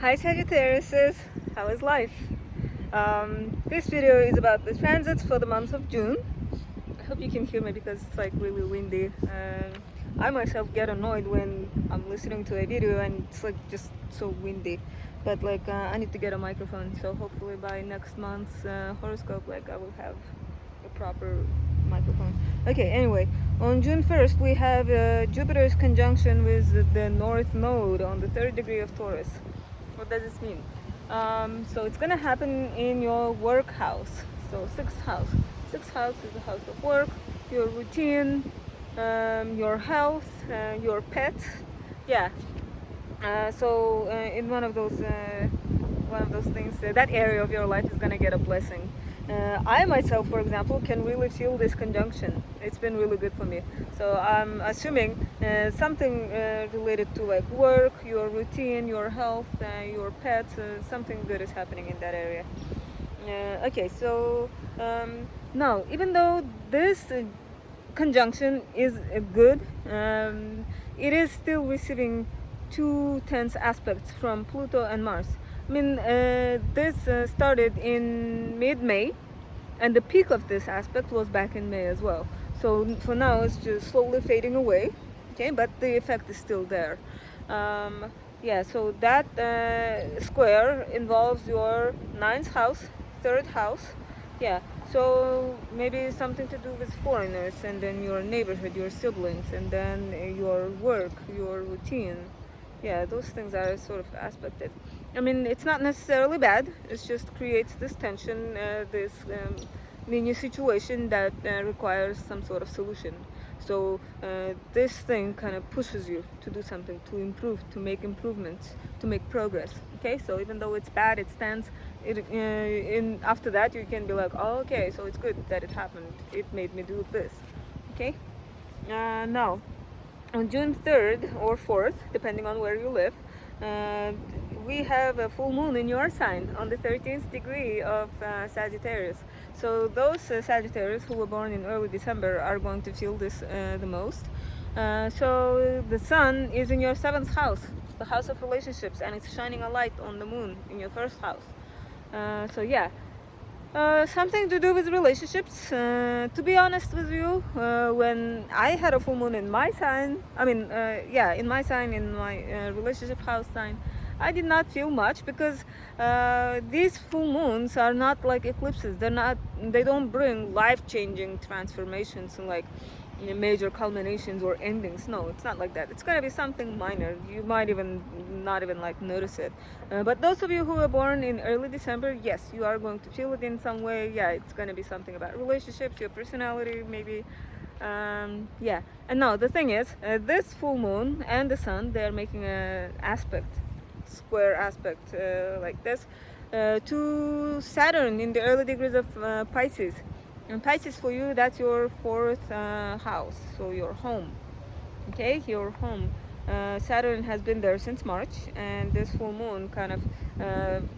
Hi Sagittarius, how is life? This video is about the transits for the month of June. I hope you can hear me because it's like really windy. I myself get annoyed when I'm listening to a video and it's like just so windy. But I need to get a microphone, so hopefully by next month's horoscope I will have a proper microphone. Okay, anyway, on June 1st we have Jupiter's conjunction with the North Node on the 3rd degree of Taurus. What does this mean? So it's gonna happen in your work house. So sixth house. Sixth house is the house of work, your routine, your health, your pet. Yeah. In one of those things, that area of your life is gonna get a blessing. I myself, for example, can really feel this conjunction. It's been really good for me. So I'm assuming something related to like work, your routine, your health, your pet, something good is happening in that area. Okay, so now, even though this conjunction is good, it is still receiving two tense aspects from Pluto and Mars. I mean, this started in mid-May, and the peak of this aspect was back in May as well. So for now, it's just slowly fading away, okay? But the effect is still there. Yeah, so that square involves your ninth house, third house. Yeah, so maybe something to do with foreigners, and then your neighborhood, your siblings, and then your work, your routine. Yeah, those things are sort of aspected. I mean, it's not necessarily bad. It just creates this tension, this mini situation that requires some sort of solution. So this thing kind of pushes you to do something, to improve, to make improvements, to make progress. Okay, so even though it's bad, it stands. After that, you can be like, oh, okay, so it's good that it happened. It made me do this. Okay. Now, on June 3rd or 4th, depending on where you live, we have a full moon in your sign on the 13th degree of Sagittarius. So those Sagittarius who were born in early December are going to feel this the most. So the sun is in your 7th house, the house of relationships, and it's shining a light on the moon in your 1st house. So yeah, something to do with relationships. To be honest with you, when I had a full moon in my sign, in my sign, in my relationship house sign, I did not feel much because these full moons are not like eclipses. They don't bring life-changing transformations and like major culminations or endings. No, it's not like that. It's gonna be something minor. You might even not even like notice it. But those of you who were born in early December, yes, you are going to feel it in some way. Yeah, it's gonna be something about relationships, your personality, maybe. Yeah. And now the thing is, this full moon and the sun, they are making a square aspect like this to Saturn in the early degrees of Pisces. And Pisces for you, that's your 4th house, so your home. Okay, your home. Saturn has been there since March, and this full moon kind of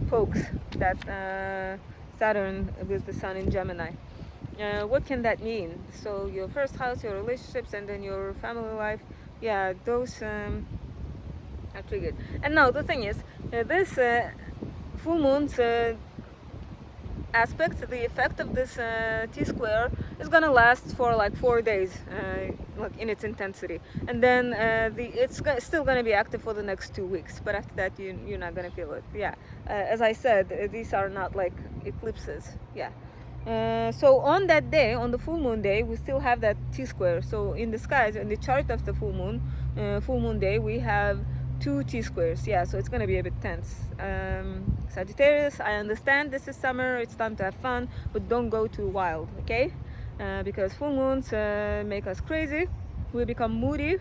pokes that Saturn with the sun in Gemini. What can that mean? So your 1st house, your relationships, and then your family life. Yeah, those are triggered. And now the thing is, this full moon's aspect, the effect of this T-square is gonna last for like 4 days, like in its intensity, and then it's still gonna be active for the next 2 weeks. But after that, you're not gonna feel it. Yeah, as I said, these are not like eclipses. Yeah. So on that day, on the full moon day, we still have that T-square. So in the skies, in the chart of the full moon day, we have 2 T-squares. Yeah, so it's gonna be a bit tense. Sagittarius, I understand this is summer, it's time to have fun, but don't go too wild, okay? Because full moons make us crazy. We become moody,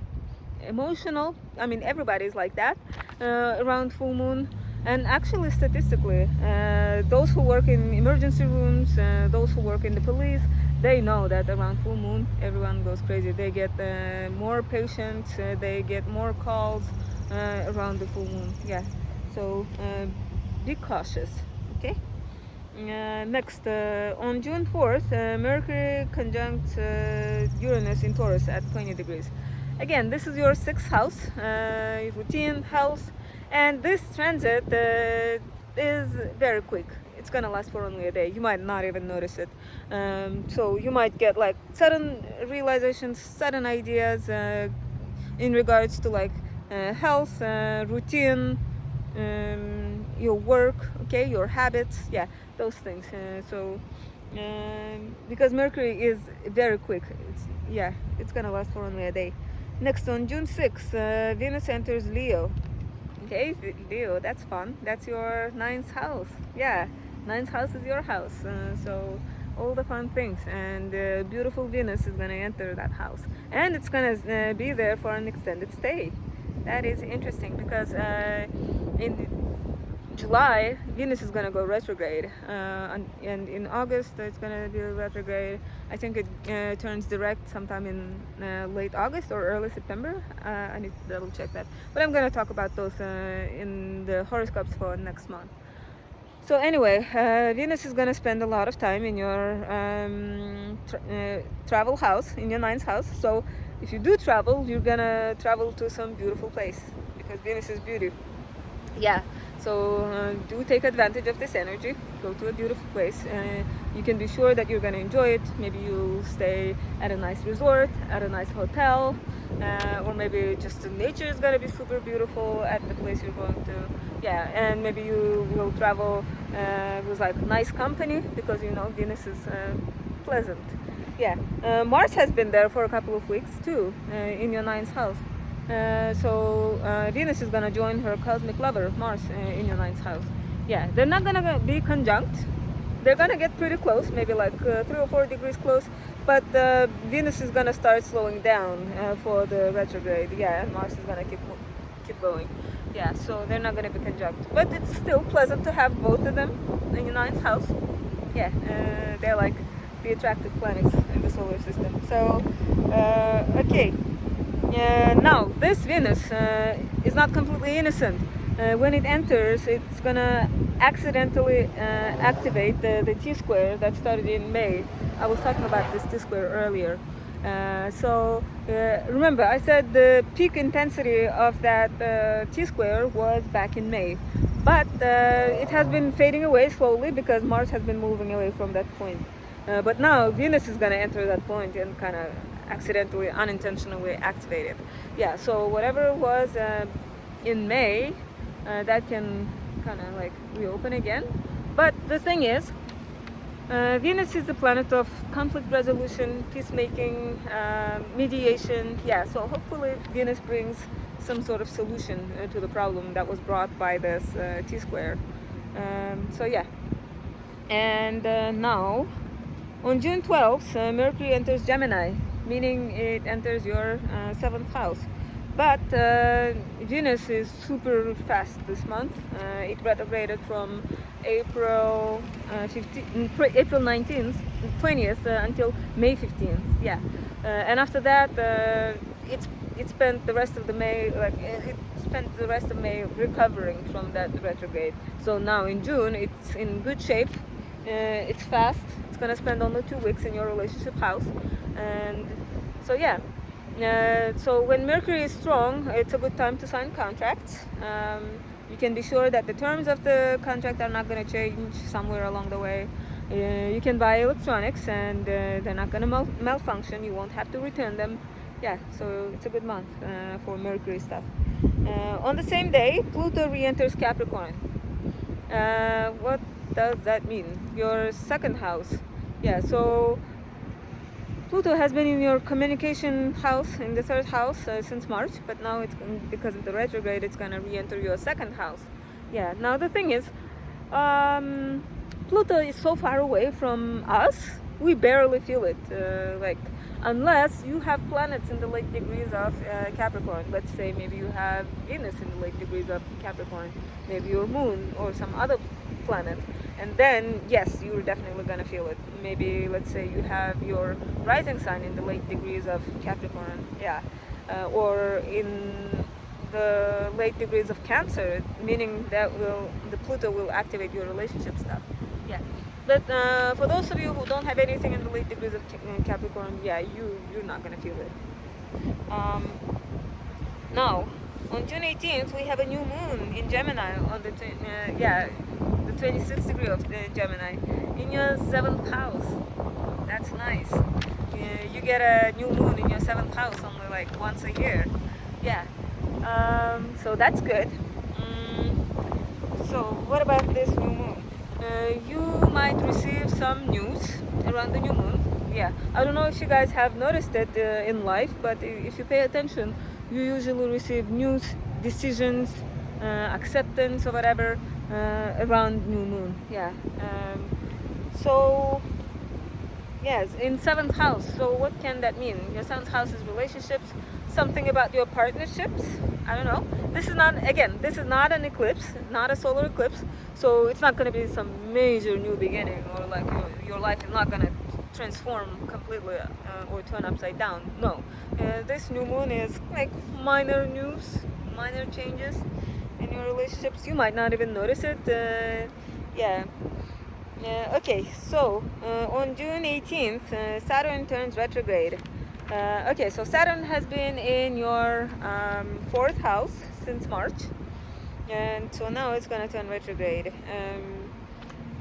emotional. I mean, everybody's like that around full moon. And actually, statistically, those who work in emergency rooms, those who work in the police, they know that around full moon, everyone goes crazy. They get more patients, they get more calls around the full moon. Yeah, so be cautious, okay? Next, on June 4th, Mercury conjunct Uranus in Taurus at 20 degrees. Again, this is your 6th house, routine, health, And this transit is very quick. It's gonna last for only a day. You might not even notice it. So you might get like sudden realizations, sudden ideas in regards to like health, routine, your work, okay, your habits, yeah, those things. Because Mercury is very quick, it's gonna last for only a day. Next, on June 6th, Venus enters Leo. Okay, Leo, that's fun. That's your ninth house. Yeah, ninth house is your house. So all the fun things, and beautiful Venus is gonna enter that house, and it's gonna be there for an extended stay. That is interesting because in July, Venus is gonna go retrograde, and in August it's gonna be retrograde. I think it turns direct sometime in late August or early September. I need to double check that, but I'm gonna talk about those in the horoscopes for next month. So anyway, Venus is gonna spend a lot of time in your travel house, in your ninth house. So if you do travel, you're gonna travel to some beautiful place because Venus is beauty. Yeah, so do take advantage of this energy. Go to a beautiful place. You can be sure that you're gonna enjoy it. Maybe you'll stay at a nice resort, at a nice hotel, or maybe just the nature is gonna be super beautiful at the place you're going to. Yeah, and maybe you will travel with like nice company because you know Venus is pleasant. Yeah, Mars has been there for a couple of weeks too in your ninth house. So Venus is gonna join her cosmic lover Mars in your ninth house. Yeah, they're not gonna be conjunct. They're gonna get pretty close, maybe like 3 or 4 degrees close. But Venus is gonna start slowing down for the retrograde. Yeah, and Mars is gonna keep going. Yeah, so they're not gonna be conjunct. But it's still pleasant to have both of them in your ninth house. Yeah, they're like the attractive planets in the solar system. So okay. Now, this Venus is not completely innocent. When it enters, it's gonna accidentally activate the T-square that started in May. I was talking about this T-square earlier. Remember, I said the peak intensity of that T-square was back in May. But it has been fading away slowly because Mars has been moving away from that point. But now Venus is gonna enter that point and kind of accidentally, unintentionally activated. Yeah, so whatever was in May, that can kind of like reopen again. But the thing is, Venus is the planet of conflict resolution, peacemaking, mediation. Yeah, so hopefully Venus brings some sort of solution to the problem that was brought by this T-square. So yeah, and now on June 12th, Mercury enters Gemini, meaning it enters your 7th house. But Venus is super fast this month. It retrograded from April 19th, 20th until May 15th. Yeah, and after that, it spent the rest of the May recovering from that retrograde. So now in June, it's in good shape. It's fast. It's gonna spend only 2 weeks in your relationship house, and so yeah. So when Mercury is strong, it's a good time to sign contracts. You can be sure that the terms of the contract are not going to change somewhere along the way. You can buy electronics and they're not going to malfunction. You won't have to return them. Yeah, so it's a good month for Mercury stuff. On the same day, Pluto re-enters Capricorn. What does that mean? Your 2nd house. Yeah, so Pluto has been in your communication house, in the 3rd house, since March, but now it's because of the retrograde, it's gonna re-enter your 2nd house. Yeah. Now the thing is, Pluto is so far away from us, we barely feel it. Like, unless you have planets in the late degrees of Capricorn. Let's say maybe you have Venus in the late degrees of Capricorn, maybe your Moon or some other planet. And then, yes, you're definitely gonna feel it. Maybe, let's say you have your rising sign in the late degrees of Capricorn, yeah, or in the late degrees of Cancer, meaning that the Pluto will activate your relationship stuff, yeah. But for those of you who don't have anything in the late degrees of Capricorn, yeah, you're not gonna feel it. Now, On June 18th, we have a new moon in Gemini on the the 26th degree of the Gemini in your seventh house. That's nice. You get a new moon in your seventh house only like once a year. Yeah. So that's good. So what about this new moon? You might receive some news around the new moon. Yeah, I don't know if you guys have noticed it in life, but if you pay attention, you usually receive news, decisions, acceptance or whatever around new moon. Yeah. So yes, in seventh house. So what can that mean? Your seventh house is relationships, something about your partnerships. I don't know. This is not, again, this is not an eclipse, not a solar eclipse. So it's not going to be some major new beginning, or like your life is not going to transform completely or turn upside down. No. This new moon is like minor news, minor changes in your relationships. You might not even notice it. Yeah. Okay, so on June 18th, Saturn turns retrograde. Okay, so Saturn has been in your fourth house since March, and so now it's going to turn retrograde.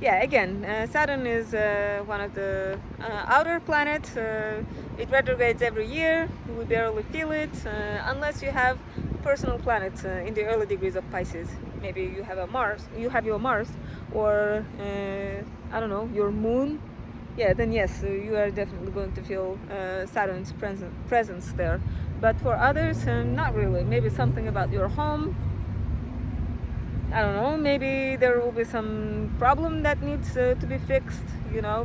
Yeah, again, Saturn is one of the outer planets. It retrogrades every year. We barely feel it unless you have personal planets in the early degrees of Pisces. Maybe you have your Mars, or I don't know, your moon. Yeah, then yes, you are definitely going to feel Saturn's presence there. But for others, not really. Maybe something about your home. I don't know, maybe there will be some problem that needs to be fixed,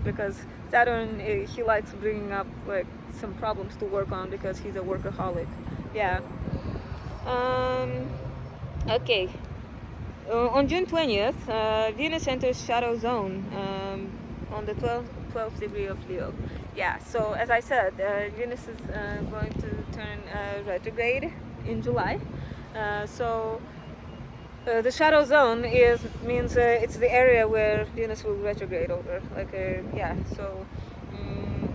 because Saturn, he likes bringing up like some problems to work on because he's a workaholic. Yeah. Okay. On June 20th, Venus enters shadow zone on the 12th degree of Leo. Yeah, so as I said, Venus is going to turn retrograde in July. So the shadow zone means it's the area where Venus will retrograde over. Yeah. So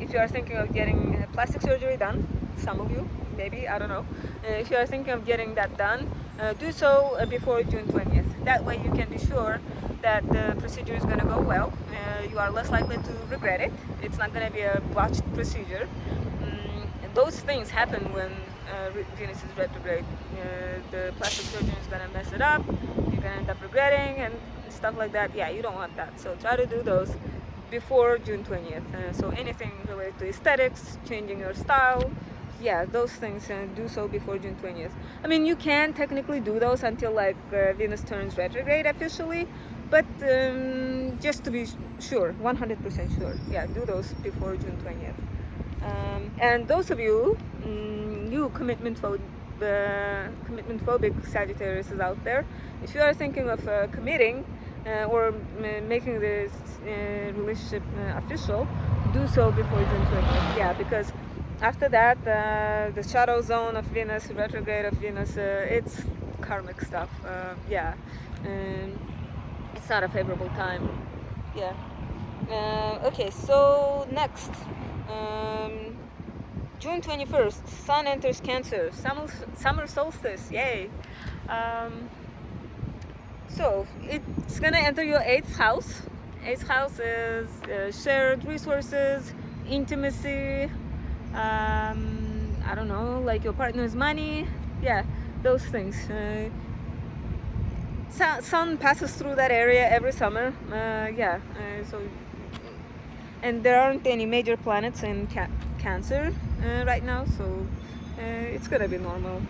if you are thinking of getting plastic surgery done, some of you maybe, I don't know. If you are thinking of getting that done, do so before June 20th. That way you can be sure that the procedure is going to go well. You are less likely to regret it. It's not going to be a botched procedure. Those things happen when Venus is retrograde. The plastic surgeon is going to mess it up. You're going to end up regretting and stuff like that. Yeah, you don't want that. So try to do those before June 20th. So anything related to aesthetics, changing your style, yeah, those things, do so before June 20th. I mean, you can technically do those until Venus turns retrograde officially, but just to be sure, 100% sure, yeah, do those before June 20th. And those of you, you commitment phobic Sagittarius is out there. If you are thinking of committing or making this relationship official, do so before June 20th. Yeah, because after that, the shadow zone of Venus, retrograde of Venus, it's karmic stuff. Yeah, it's not a favorable time. Yeah. Okay, so next. June 21st, Sun enters Cancer, summer solstice, yay! So it's gonna enter your 8th house. 8th house is shared resources, intimacy, I don't know, like your partner's money, yeah, those things. Sun passes through that area every summer, yeah, so, and there aren't any major planets in Cancer right now, so it's gonna be normal.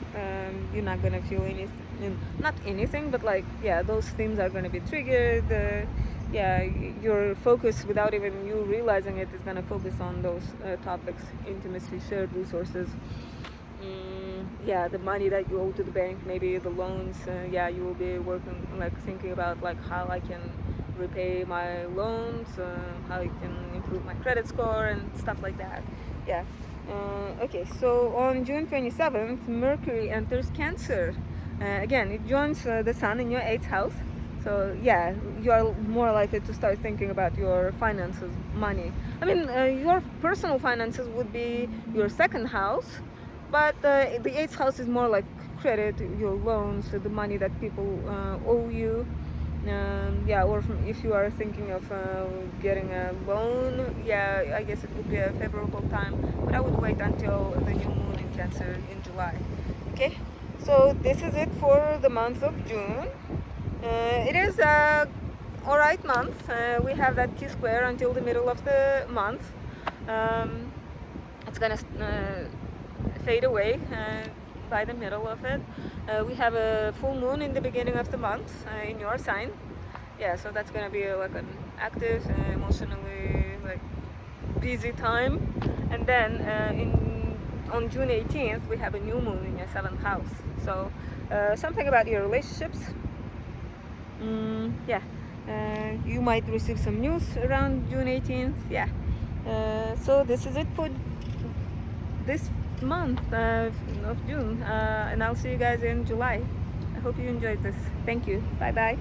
You're not gonna feel anything, not anything, but yeah, those themes are gonna be triggered. Yeah, your focus, without even you realizing it, is gonna focus on those topics: intimacy, shared resources. Yeah, the money that you owe to the bank, maybe the loans. Yeah, you will be working, thinking about how I can repay my loans, how I can improve my credit score and stuff like that. Yeah. Okay, so on June 27th, Mercury enters Cancer. Again, it joins the Sun in your 8th house. So yeah, you are more likely to start thinking about your finances, money. I mean, your personal finances would be your 2nd house, But the eighth house is more like credit, your loans, the money that people owe you. Yeah, or if you are thinking of getting a loan, yeah, I guess it would be a favorable time. But I would wait until the new moon in Cancer in July. Okay, so this is it for the month of June. It is a alright month. We have that T-square until the middle of the month. It's gonna fade away by the middle of it. We have a full moon in the beginning of the month in your sign. Yeah, so that's gonna be like an active, emotionally like busy time. And then on June 18th we have a new moon in your 7th house. So something about your relationships. Yeah, you might receive some news around June 18th. Yeah. So this is it for this month of June, and I'll see you guys in July. I hope you enjoyed this. Thank you. Bye bye.